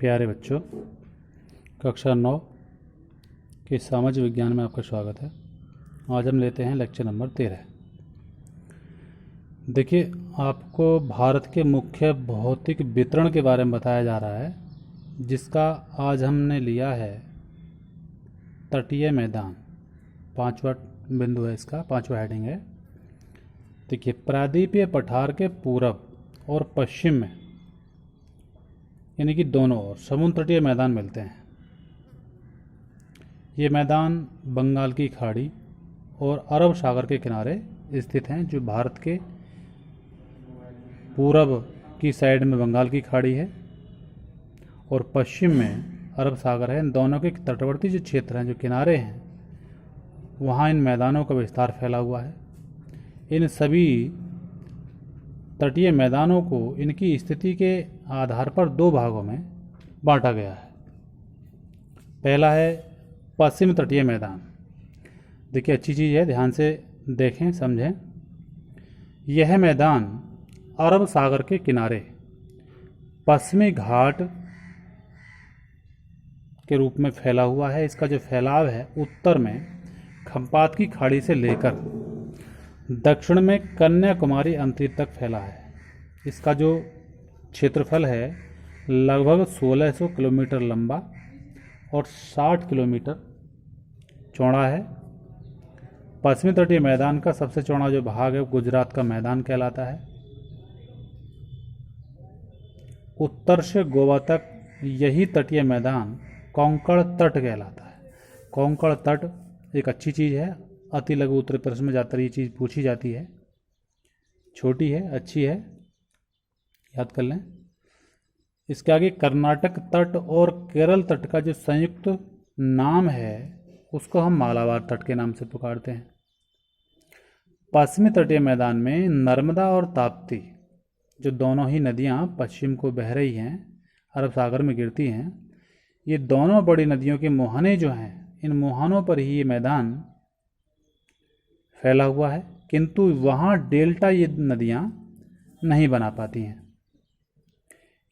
प्यारे बच्चों, कक्षा 9 के सामाजिक विज्ञान में आपका स्वागत है। आज हम लेते हैं लेक्चर नंबर 13। देखिए, आपको भारत के मुख्य भौतिक वितरण के बारे में बताया जा रहा है, जिसका आज हमने लिया है तटीय मैदान। 5वां बिंदु है, इसका 5वां हेडिंग है। देखिए, प्रायद्वीपीय पठार के पूरब और पश्चिम में, यानी कि दोनों ओर समुद्र तटीय मैदान मिलते हैं। ये मैदान बंगाल की खाड़ी और अरब सागर के किनारे स्थित हैं। जो भारत के पूरब की साइड में बंगाल की खाड़ी है और पश्चिम में अरब सागर है। इन दोनों के तटवर्ती जो क्षेत्र हैं, जो किनारे हैं, वहाँ इन मैदानों का विस्तार फैला हुआ है। इन सभी तटीय मैदानों को इनकी स्थिति के आधार पर दो भागों में बांटा गया है। पहला है पश्चिम तटीय मैदान। देखिए, अच्छी चीज़ है, ध्यान से देखें, समझें। यह मैदान अरब सागर के किनारे पश्चिमी घाट के रूप में फैला हुआ है। इसका जो फैलाव है, उत्तर में खंपात की खाड़ी से लेकर दक्षिण में कन्याकुमारी अंतरिक्ष तक फैला है। इसका जो क्षेत्रफल है लगभग 1600 किलोमीटर लंबा और 60 किलोमीटर चौड़ा है। पश्चिमी तटीय मैदान का सबसे चौड़ा जो भाग है, गुजरात का मैदान कहलाता है। उत्तर से गोवा तक यही तटीय मैदान कोंकण तट कहलाता है। कोंकण तट एक अच्छी चीज़ है। अति लघु उत्तरी प्रश्न में ज़्यादातर ये चीज़ पूछी जाती है। छोटी है, अच्छी है, याद कर लें। इसके आगे कर्नाटक तट और केरल तट का जो संयुक्त नाम है, उसको हम मालाबार तट के नाम से पुकारते हैं। पश्चिमी तटीय मैदान में नर्मदा और ताप्ती, जो दोनों ही नदियां पश्चिम को बह रही हैं, अरब सागर में गिरती हैं, ये दोनों बड़ी नदियों के मुहाने जो हैं, इन मुहानों पर ही ये मैदान फैला हुआ है। किंतु वहाँ डेल्टा ये नदियाँ नहीं बना पाती हैं।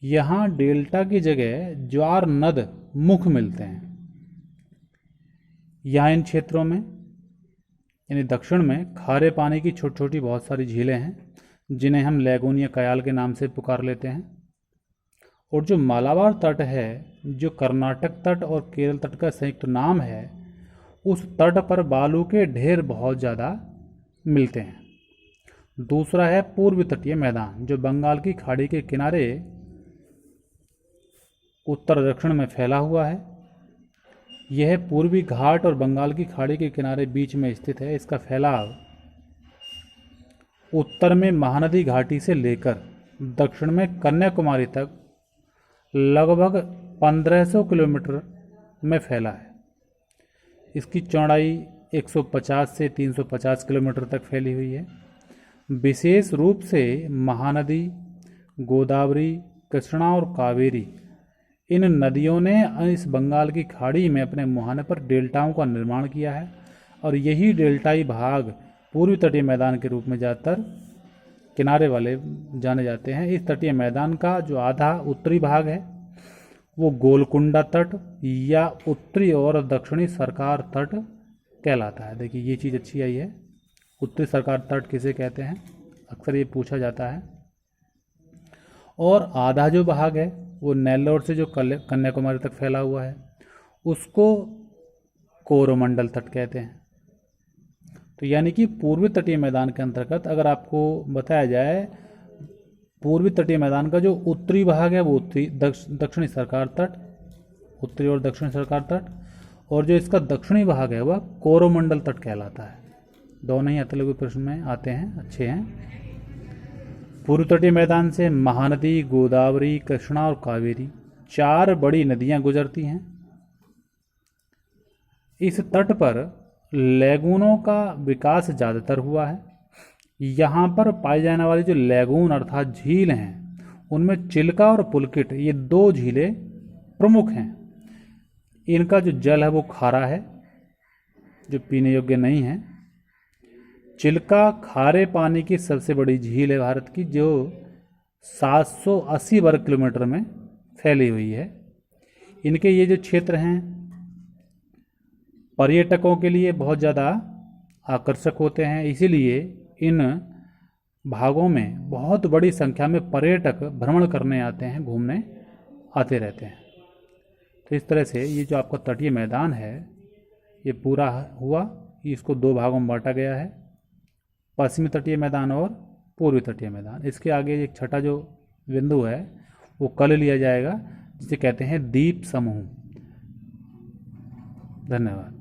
यहाँ डेल्टा की जगह ज्वार नद मुख मिलते हैं। यहाँ इन क्षेत्रों में, यानी दक्षिण में, खारे पानी की छोटी छोटी बहुत सारी झीलें हैं, जिन्हें हम लैगून या कयाल के नाम से पुकार लेते हैं। और जो मालाबार तट है, जो कर्नाटक तट और केरल तट का संयुक्त नाम है, उस तट पर बालू के ढेर बहुत ज़्यादा मिलते हैं। दूसरा है पूर्वी तटीय मैदान, जो बंगाल की खाड़ी के किनारे उत्तर दक्षिण में फैला हुआ है। यह पूर्वी घाट और बंगाल की खाड़ी के किनारे बीच में स्थित है। इसका फैलाव उत्तर में महानदी घाटी से लेकर दक्षिण में कन्याकुमारी तक लगभग 1500 किलोमीटर में फैला है। इसकी चौड़ाई 150 से 350 किलोमीटर तक फैली हुई है। विशेष रूप से महानदी, गोदावरी, कृष्णा और कावेरी, इन नदियों ने इस बंगाल की खाड़ी में अपने मुहाने पर डेल्टाओं का निर्माण किया है। और यही डेल्टाई भाग पूर्वी तटीय मैदान के रूप में ज़्यादातर किनारे वाले जाने जाते हैं। इस तटीय मैदान का जो आधा उत्तरी भाग है, वो गोलकुंडा तट या उत्तरी और दक्षिणी सरकार तट कहलाता है। देखिए, ये चीज़ अच्छी आई है। उत्तरी सरकार तट किसे कहते हैं, अक्सर ये पूछा जाता है। और आधा जो भाग है, वो नेल्लोर से जो कन्याकुमारी तक फैला हुआ है, उसको कोरोमंडल तट कहते हैं। तो यानी कि पूर्वी तटीय मैदान के अंतर्गत अगर आपको बताया जाए, पूर्वी तटीय मैदान का जो उत्तरी भाग है, वो उत्तरी दक्षिणी सरकार तट, उत्तरी और दक्षिणी सरकार तट, और जो इसका दक्षिणी भाग है, वह कोरोमंडल तट कहलाता है। दोनों ही अति लघु प्रश्न में आते हैं, अच्छे हैं। पूर्व तटीय मैदान से महानदी, गोदावरी, कृष्णा और कावेरी, 4 बड़ी नदियां गुजरती हैं। इस तट पर लैगूनों का विकास ज़्यादातर हुआ है। यहाँ पर पाई जाने वाली जो लैगून अर्थात झील हैं, उनमें चिल्का और पुलकिट, ये 2 झीलें प्रमुख हैं। इनका जो जल है वो खारा है, जो पीने योग्य नहीं है। चिल्का खारे पानी की सबसे बड़ी झील है भारत की, जो 780 वर्ग किलोमीटर में फैली हुई है। इनके ये जो क्षेत्र हैं पर्यटकों के लिए बहुत ज़्यादा आकर्षक होते हैं, इसीलिए इन भागों में बहुत बड़ी संख्या में पर्यटक भ्रमण करने आते हैं, घूमने आते रहते हैं। तो इस तरह से ये जो आपका तटीय मैदान है ये पूरा हुआ, इसको दो भागों में बांटा गया है, पश्चिमी तटीय मैदान और पूर्वी तटीय मैदान। इसके आगे एक छठा जो बिंदु है वो कल लिया जाएगा, जिसे कहते हैं द्वीप समूह। धन्यवाद।